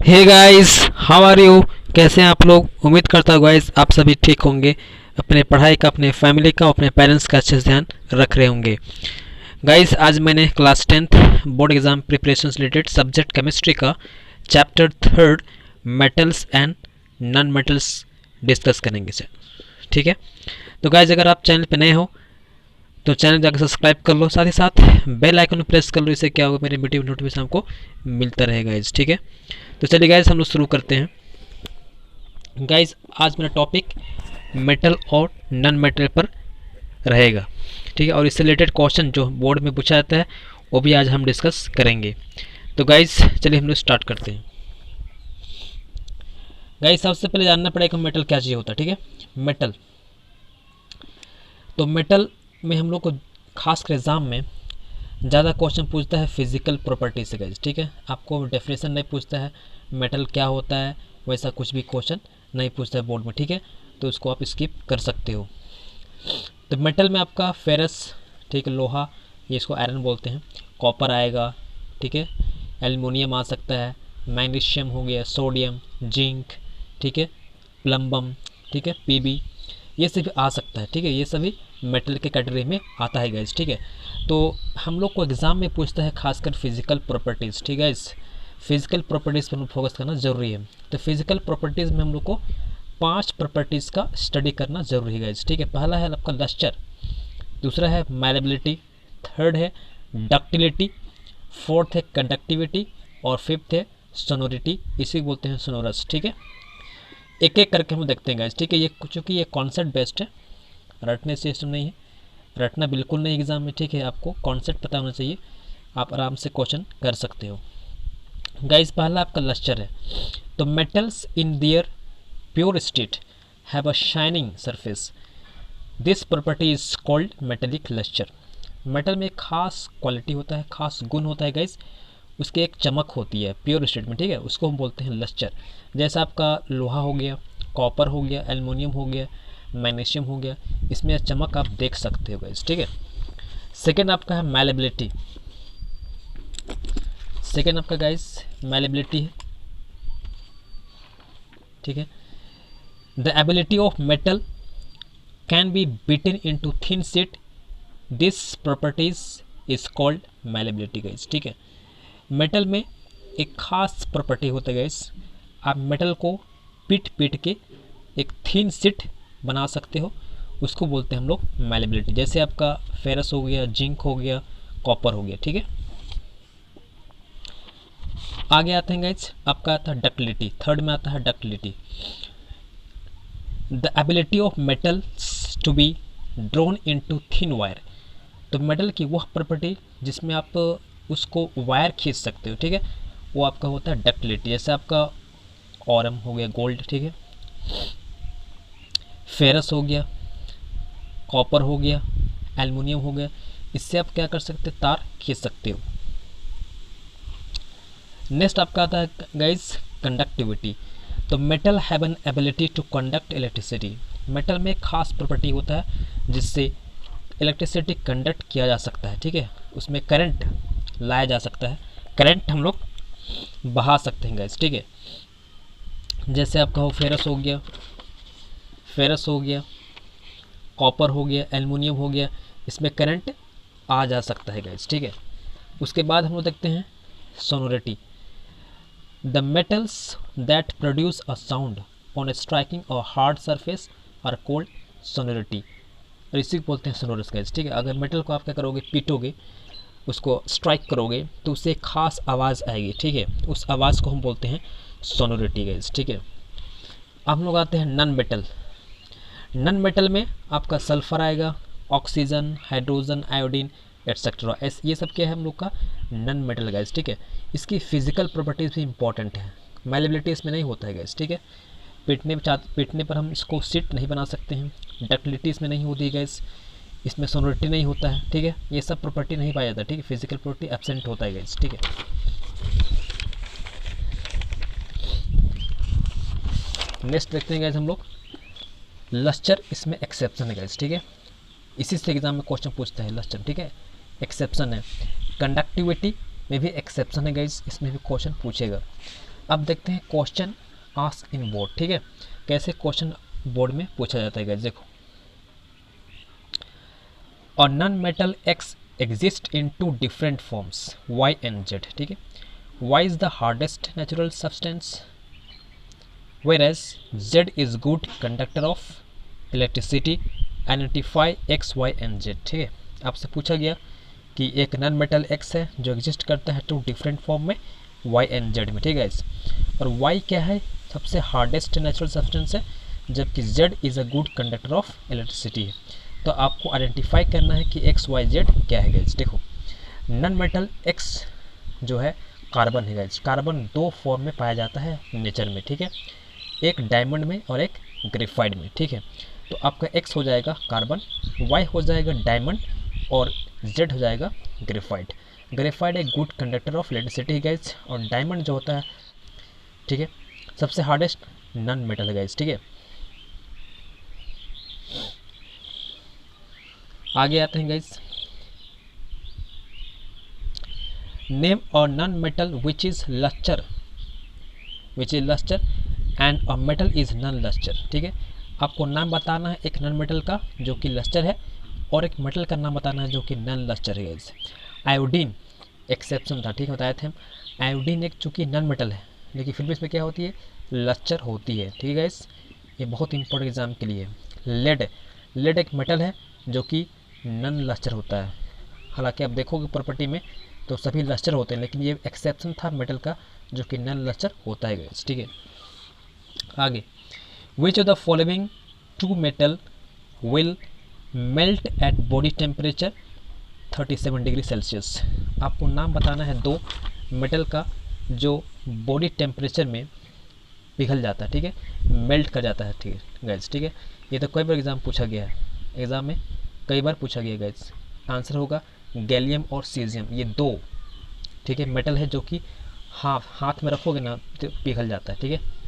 Hey guys, how are you? कैसे हैं आप लोग? उम्मीद करता हूँ गाइस आप सभी ठीक होंगे। अपने पढ़ाई का, अपने फैमिली का, अपने पेरेंट्स का अच्छे से ध्यान रख रहे होंगे। गाइस आज मैंने class 10th board exam preparation related subject chemistry का chapter 3 metals and non metals discuss करेंगे सर। ठीक है, तो गाइस अगर आप चैनल पे नए हो तो चैनल जाकर सब्सक्राइब कर लो, साथ ही साथ बेल आइकन प्रेस कर लो। इससे क्या होगा, मेरे वीडियो नोटिफिकेशन आपको मिलता रहेगा गाइस। ठीक है, तो चलिए गाइस हम लोग शुरू करते हैं। गाइस आज मेरा टॉपिक मेटल और नॉन मेटल पर रहेगा। ठीक है, और इससे रिलेटेड क्वेश्चन जो बोर्ड में पूछा जाता है वो भी आज हम डिस्कस करेंगे। तो गाइस चलिए हम लोग स्टार्ट करते हैं। गाइस सबसे पहले जानना पड़ेगा मेटल क्या चीज़ होता है। ठीक है, मेटल, तो मेटल में हम लोग को खास कर एग्जाम में ज़्यादा क्वेश्चन पूछता है फिजिकल प्रॉपर्टी से गाइस। ठीक है, आपको डेफिनेशन नहीं पूछता है मेटल क्या होता है, वैसा कुछ भी क्वेश्चन नहीं पूछता है बोर्ड में। ठीक है, तो इसको आप स्किप कर सकते हो। तो मेटल में आपका फेरस, ठीक है, लोहा, ये इसको आयरन बोलते हैं, कॉपर आएगा, ठीक है, एल्युमिनियम आ सकता है, मैग्नीशियम हो गया, सोडियम, जिंक, ठीक है, प्लम्बम, ठीक है, पीबी, ये सभी आ सकता है। ठीक है, ये सभी मेटल के कैटेगरी में आता है गाइस। ठीक है, तो हम लोग को एग्ज़ाम में पूछता है खासकर फिजिकल प्रॉपर्टीज़। ठीक है, इस फिजिकल प्रॉपर्टीज़ पर फोकस करना ज़रूरी है। तो फिजिकल प्रॉपर्टीज़ में हम लोग को 5 प्रॉपर्टीज़ का स्टडी करना ज़रूरी है गाइस। ठीक है, पहला है आपका लस्टर, दूसरा है मैलेबिलिटी, थर्ड है डक्टिलिटी, फोर्थ है कंडक्टिविटी और फिफ्थ है सोनोरिटी, इसी बोलते हैं सोनोरस। ठीक है, एक एक करके हम देखते हैं गाइस। ठीक है, ये चूँकि ये कॉन्सेप्ट बेस्ड है, रटने सिस्टम नहीं है, रटना बिल्कुल नहीं एग्जाम में। ठीक है, आपको कॉन्सेप्ट पता होना चाहिए, आप आराम से क्वेश्चन कर सकते हो। गाइस पहला आपका लस्टर है। तो metals in there pure state have a shining surface, this property is called metallic lustre. Metal में एक खास क्वालिटी होता है, खास गुण होता है गाइस, उसकी एक चमक होती है प्योर स्टेट में। ठीक है, उसको हम बोलते हैं लस्टर। जैसा आपका लोहा हो गया, कॉपर हो गया, एल्युमिनियम हो गया, मैग्नीशियम हो गया, इसमें चमक आप देख सकते हो गाइस। ठीक है, सेकेंड आपका है मैलेबिलिटी। सेकेंड आपका गाइस मैलेबिलिटी है। ठीक है, the ability of metal can be beaten into thin sheet, this properties is called malleability guys. ठीक है, मेटल में एक खास प्रॉपर्टी होता है गाइस, आप मेटल को पीट पीट के एक थिन शीट बना सकते हो, उसको बोलते हैं हम लोग मैलेबिलिटी। जैसे आपका फेरस हो गया, जिंक हो गया, कॉपर हो गया। ठीक है, आगे आते हैं गाइस, आपका आता है डक्टिलिटी, थर्ड में आता है ductility, the ability of metals to be drawn into thin wire. तो मेटल की वह प्रॉपर्टी जिसमें आप उसको वायर खींच सकते हो। ठीक है, वो आपका होता है डक्टिलिटी। जैसे आपका ऑरम हो गया, गोल्ड, ठीक है, फेरस हो गया, कॉपर हो गया, एल्युमिनियम हो गया, इससे आप क्या कर सकते हैं, तार खींच सकते हो। नेक्स्ट आपका आता है गाइस कंडक्टिविटी। तो metal have an ability to conduct electricity. Metal में खास प्रॉपर्टी होता है जिससे इलेक्ट्रिसिटी कंडक्ट किया जा सकता है। ठीक है, उसमें करंट लाया जा सकता है, करंट हम लोग बहा सकते हैं गाइस। ठीक है, जैसे आपका हो फेरस हो गया, फेरस हो गया, कॉपर हो गया, एल्युमिनियम हो गया, इसमें करंट आ जा सकता है गाइस। ठीक है, उसके बाद हम लोग देखते हैं sonority. The metals that produce a sound on striking a hard surface are called sonority, और इसी को बोलते हैं सोनोरस गाइस। ठीक है, अगर मेटल को आप क्या करोगे, पीटोगे, उसको स्ट्राइक करोगे तो उससे एक खास आवाज़ आएगी। ठीक है, उस आवाज़ को हम बोलते हैं सोनोरिटी गाइस। ठीक है, अब हम लोग आते हैं नॉन मेटल। नॉन मेटल में आपका सल्फर आएगा, ऑक्सीजन, हाइड्रोजन, आयोडीन एट्सेट्रा, ये सब क्या है हम लोग का नॉन मेटल गाइस। ठीक है, इसकी फिजिकल प्रॉपर्टीज भी इंपॉर्टेंट है, मैलेबिलिटी इसमें नहीं होता है गाइस। ठीक है, पीटने पर हम इसको सीट नहीं बना सकते हैं, डक्टिलिटी इसमें नहीं होती है गैस, इसमें सोनोरिटी नहीं होता है। ठीक है, ये सब प्रॉपर्टी नहीं पाया जाता। ठीक है, फिजिकल प्रॉपर्टी एब्सेंट होता है गैस। ठीक है, नेक्स्ट देखते हैं गैस हम लोग लस्टर, इसमें एक्सेप्शन है गैस। ठीक है, इसी से एग्जाम में क्वेश्चन पूछता है लस्टर। ठीक है, एक्सेप्शन है। कंडक्टिविटी में भी एक्सेप्शन है गैस, इसमें भी क्वेश्चन पूछेगा। अब देखते हैं क्वेश्चन आस्क इन बोर्ड, ठीक है, कैसे क्वेश्चन बोर्ड में पूछा जाता है गाइस। देखो, और non metal X exist in two different forms Y and Z, ठीक है। Y is the hardest natural substance whereas Z is good conductor of electricity, identify X, Y and Z, ठीक है। आपसे पूछा गया कि एक नॉन मेटल X है जो एग्जिस्ट करता है टू डिफरेंट फॉर्म में Y एंड Z में, ठीक है। और Y क्या है, सबसे हार्डेस्ट नेचुरल सब्सटेंस है, जबकि Z is a good conductor of electricity है। तो आपको आइडेंटिफाई करना है कि X, Y, Z क्या है गाइस। देखो, नॉन मेटल X जो है कार्बन है गाइस। कार्बन दो फॉर्म में पाया जाता है नेचर में, ठीक है, एक डायमंड में और एक ग्रेफाइट में, ठीक है। तो आपका X हो जाएगा कार्बन, Y हो जाएगा डायमंड और Z हो जाएगा ग्रेफाइट। ग्रेफाइट एक good conductor of electricity guys, और डायमंड जो होता है, ठीक है, सबसे हार्डेस्ट नॉन मेटल है गाइस, ठीक है। आगे आते हैं गाइस, नेम और non metal which is luster and a metal is non luster, ठीक है। आपको नाम बताना है एक नॉन मेटल का जो कि लस्टर है, और एक मेटल का नाम बताना है जो कि नॉन लस्टर है। आयोडीन एक्सेप्शन था, ठीक है, बताए थे हम। आयोडीन एक चूँकि नॉन मेटल है, लेकिन फिर भी इसमें क्या होती है, लस्टर होती है, ठीक है गाइस। ये बहुत इंपॉर्टेंट एग्जाम के लिए। लेड एक मेटल है जो कि नॉन लस्टर होता है। हालांकि आप देखोगे प्रॉपर्टी में तो सभी लस्टर होते हैं, लेकिन ये एक्सेप्शन था मेटल का जो कि नॉन लस्टर होता है गाइस, ठीक है। आगे, which of the following two metal will melt at body temperature 37 degree Celsius. आपको नाम बताना है दो मेटल का जो बॉडी टेम्परेचर में पिघल जाता है, ठीक है, मेल्ट कर जाता है, ठीक है गाइस, ठीक है। ये तो कई बार एग्जाम पूछा गया है, एग्जाम में कई बार पूछा गया गाइस। आंसर होगा गैलियम और सीजियम, ये दो, ठीक है, मेटल है जो कि हाथ में रखोगे ना तो पिघल जाता है, ठीक है।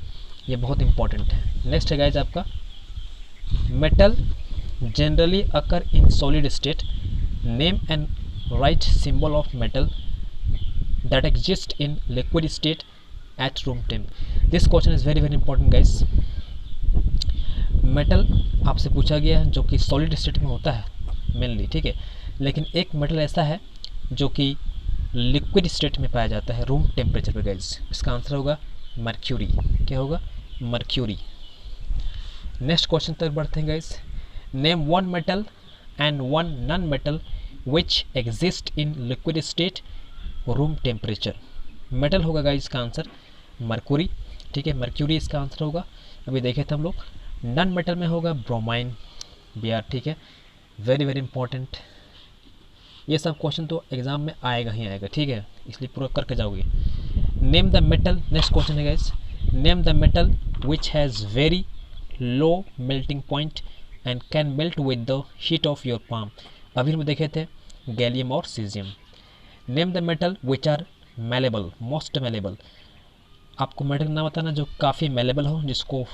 ये बहुत इंपॉर्टेंट है। नेक्स्ट है गाइज आपका, metal generally occur in solid state, name and right symbol of metal that exist in liquid state at room temp. This question is very very important guys. Metal आपसे पूछा गया है जो कि solid state में होता है मेनली, ठीक है, लेकिन एक मेटल ऐसा है जो कि लिक्विड स्टेट में पाया जाता है रूम टेम्परेचर पे गाइज। इसका आंसर होगा मर्क्यूरी। क्या होगा, मर्क्यूरी। नेक्स्ट क्वेश्चन तक बढ़ते हैं guys. Name one metal and one non metal which exist in liquid state room temperature. Metal होगा गाइस इसका आंसर मर्क्यूरी, ठीक है, मर्क्यूरी इसका आंसर होगा। अभी देखे थे हम लोग। नॉन मेटल में होगा ब्रोमाइन, Br, ठीक है, वेरी वेरी इंपॉर्टेंट। ये सब क्वेश्चन तो एग्जाम में आएगा ही आएगा, ठीक है, इसलिए पूरा करके जाओगे। Name the metal, next question है guys, name the metal which has very low melting point and can melt with the heat of your palm। अभी हम देखे थे गैलियम और caesium. Name the metal which are malleable, most malleable। आपको metal नाम बताना जो काफ़ी मेलेबल हो, जिसको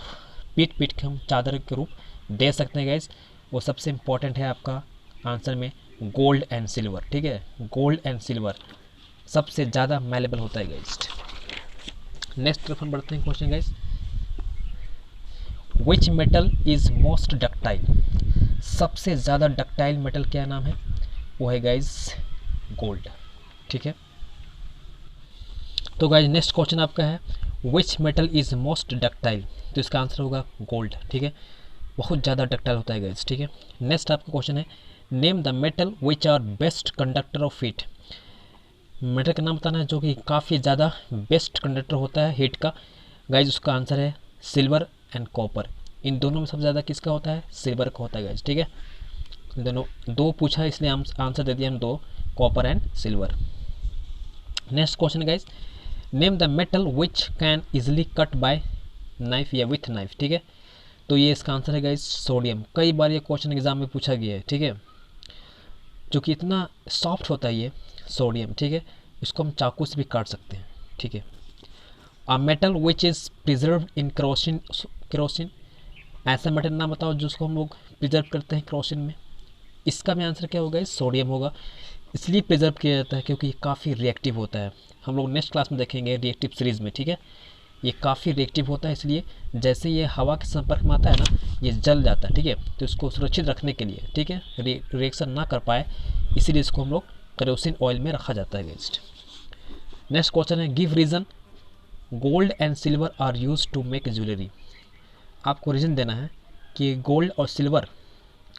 पीट पीट के हम चादर के रूप दे सकते हैं गाइस। वो सबसे इंपॉर्टेंट है आपका आंसर में गोल्ड एंड सिल्वर, ठीक है, गोल्ड एंड सिल्वर सबसे ज़्यादा मेलेबल होता है गाइस। नेक्स्ट तरफ हम बढ़ते हैं question guys, which metal is most ductile. सबसे ज़्यादा डक्टाइल मेटल क्या नाम है, वो है गाइस गोल्ड, ठीक है। तो गाइस नेक्स्ट क्वेश्चन आपका है which metal is most ductile, तो इसका आंसर होगा गोल्ड, ठीक है, बहुत ज़्यादा डक्टाइल होता है गाइस, ठीक है। नेक्स्ट आपका क्वेश्चन है name the metal which are best conductor of heat. Metal का नाम बताना है जो कि काफ़ी ज़्यादा बेस्ट कंडक्टर होता है हीट का। गाइज उसका आंसर है सिल्वर एंड कॉपर। इन दोनों में सबसे ज़्यादा किसका होता है, सिल्वर का होता है गाइज, ठीक है। दोनों दो पूछा इसलिए हम आंसर दे दिया हम दो, copper and silver. Next question guys, name the metal which can easily cut by knife या विथ नाइफ, ठीक है। तो ये इसका आंसर है गाइज सोडियम। कई बार ये क्वेश्चन एग्जाम में पूछा गया है, ठीक है, जो कि इतना सॉफ्ट होता है ये सोडियम, ठीक है, इसको हम चाकू से भी काट सकते हैं, ठीक है। A metal which is preserve in kerosene, ऐसा मेटल नाम बताओ जिसको हम लोग प्रिजर्व करते हैं केरोसिन में। इसका भी आंसर क्या होगा, सोडियम होगा। इसलिए प्रिजर्व किया जाता है क्योंकि ये काफ़ी रिएक्टिव होता है। हम लोग नेक्स्ट क्लास में देखेंगे रिएक्टिव सीरीज़ में, ठीक है। ये काफ़ी रिएक्टिव होता है, इसलिए जैसे ये हवा के संपर्क में आता है ना, ये जल जाता है, ठीक है। तो इसको सुरक्षित रखने के लिए, ठीक है, रिएक्शन ना कर पाए, इसीलिए इसको हम लोग केरोसिन ऑयल में रखा जाता है गाइस। नेक्स्ट क्वेश्चन है, give reason gold and silver are use to make jewellery. आपको रीज़न देना है कि गोल्ड और सिल्वर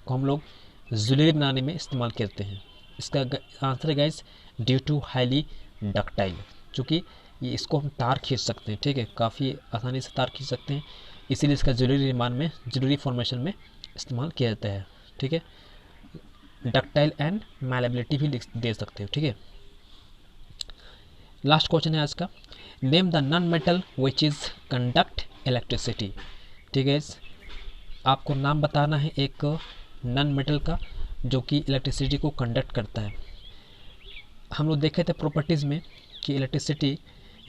को हम लोग ज्वेलरी बनाने में इस्तेमाल करते हैं। इसका आंसर है guys due to highly ductile, चूँकि ये इसको हम तार खींच सकते हैं, ठीक है, काफ़ी आसानी से तार खींच सकते हैं, इसीलिए इसका ज्वेलरी निर्माण में, ज्वेलरी फॉर्मेशन में इस्तेमाल किया जाता है, ठीक है। डक्टाइल एंड मैलेबिलिटी भी दे सकते हो, ठीक है। लास्ट क्वेश्चन है आज का, name the non metal which is conduct electricity. ठीक है, आपको नाम बताना है एक नॉन मेटल का जो कि इलेक्ट्रिसिटी को कंडक्ट करता है। हम लोग देखे थे प्रॉपर्टीज़ में कि इलेक्ट्रिसिटी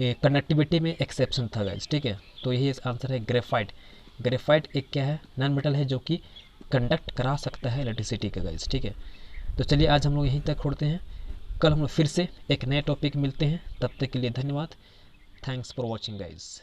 कंडक्टिविटी में एक्सेप्शन था गाइस, ठीक है। तो यही आंसर है ग्रेफाइट। ग्रेफाइट एक क्या है, नॉन मेटल है जो कि कंडक्ट करा सकता है इलेक्ट्रिसिटी का गाइस, ठीक है। तो चलिए आज हम लोग यहीं तक छोड़ते हैं, कल हम लोग फिर से एक नए टॉपिक मिलते हैं, तब तक के लिए धन्यवाद। Thanks for watching guys.